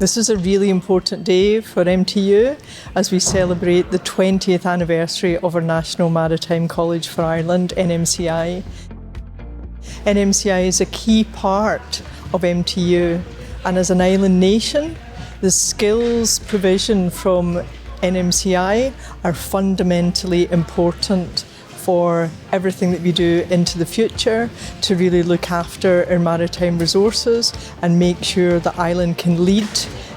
This is a really important day for MTU as we celebrate the 20th anniversary of our National Maritime College for Ireland, NMCI. NMCI is a key part of MTU, and as an island nation, the skills provision from NMCI are fundamentally important for everything that we do into the future, to really look after our maritime resources and make sure the island can lead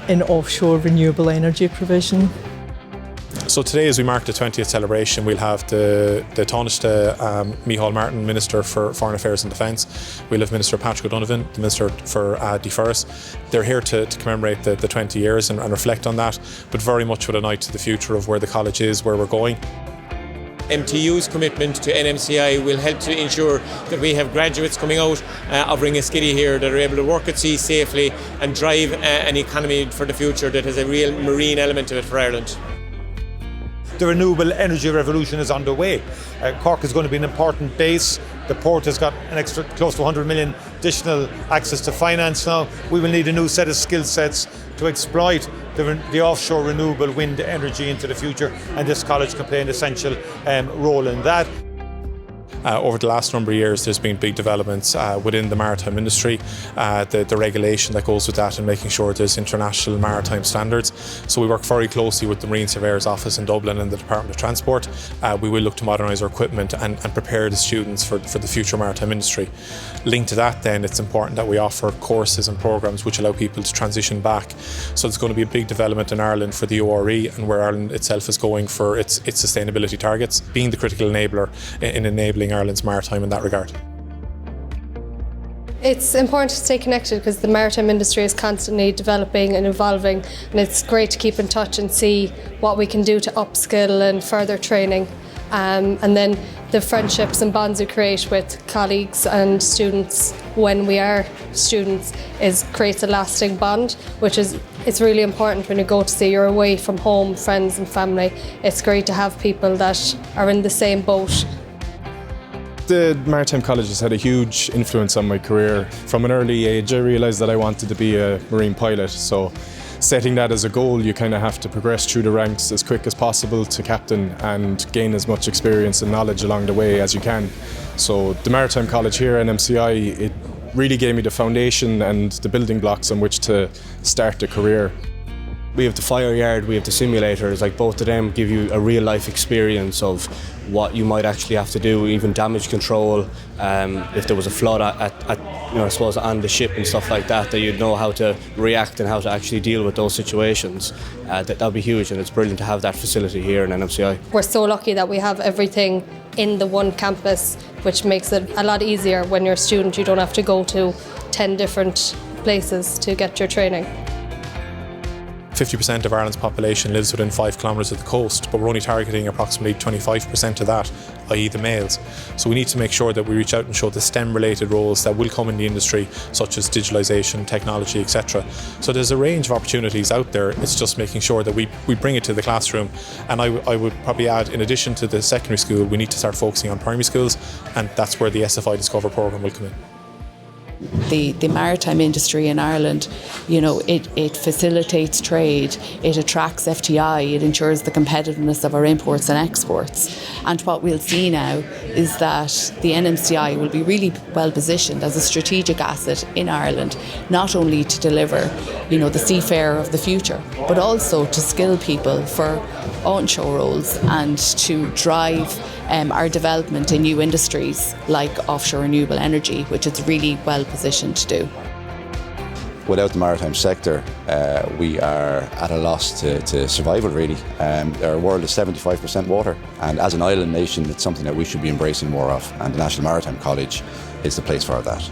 in offshore renewable energy provision. So today, as we mark the 20th celebration, we'll have the Tánaiste Micheál Martin, Minister for Foreign Affairs and Defence. We'll have Minister Patrick O'Donovan, the Minister for Deferris. They're here to commemorate the 20 years and reflect on that, but very much with an eye to the future of where the college is, where we're going. MTU's commitment to NMCI will help to ensure that we have graduates coming out of Ringaskiddy here that are able to work at sea safely and drive an economy for the future that has a real marine element to it for Ireland. The renewable energy revolution is underway. Cork is going to be an important base. The port has got an extra close to 100 million additional access to finance now. We will need a new set of skill sets to exploit the offshore renewable wind energy into the future, and this college can play an essential role in that. Over the last number of years, there's been big developments within the maritime industry, the regulation that goes with that and making sure there's international maritime standards. So we work very closely with the Marine Surveyor's Office in Dublin and the Department of Transport. We will look to modernise our equipment and prepare the students for the future maritime industry. Linked to that then, it's important that we offer courses and programmes which allow people to transition back. So there's going to be a big development in Ireland for the ORE and where Ireland itself is going for its sustainability targets, being the critical enabler in enabling Ireland's maritime in that regard. It's important to stay connected because the maritime industry is constantly developing and evolving, and it's great to keep in touch and see what we can do to upskill and further training. And then the friendships and bonds we create with colleagues and students when we are students creates a lasting bond, which is it's really important when you go to sea. You're away from home, friends and family. It's great to have people that are in the same boat. The Maritime College has had a huge influence on my career. From an early age, I realised that I wanted to be a marine pilot. So setting that as a goal, you kind of have to progress through the ranks as quick as possible to captain and gain as much experience and knowledge along the way as you can. So the Maritime College here, NMCI, it really gave me the foundation and the building blocks on which to start a career. We have the fire yard, we have the simulators, like both of them give you a real life experience of what you might actually have to do, even damage control, if there was a flood I suppose on the ship and stuff like that you'd know how to react and how to actually deal with those situations. That'd be huge, and it's brilliant to have that facility here in NMCI. We're so lucky that we have everything in the one campus, which makes it a lot easier when you're a student. You don't have to go to 10 different places to get your training. 50% of Ireland's population lives within 5 kilometres of the coast, but we're only targeting approximately 25% of that, i.e. the males. So we need to make sure that we reach out and show the STEM-related roles that will come in the industry, such as digitalisation, technology, etc. So there's a range of opportunities out there. It's just making sure that we bring it to the classroom. And I would probably add, in addition to the secondary school, we need to start focusing on primary schools, and that's where the SFI Discover programme will come in. The maritime industry in Ireland, it facilitates trade, it attracts FTI, it ensures the competitiveness of our imports and exports. And what we'll see now is that the NMCI will be really well positioned as a strategic asset in Ireland, not only to deliver, the seafarer of the future, but also to skill people for onshore roles and to drive our development in new industries like offshore renewable energy, which it's really well positioned to do. Without the maritime sector, we are at a loss to survival, really. Our world is 75% water, and as an island nation, it's something that we should be embracing more of, and the National Maritime College is the place for that.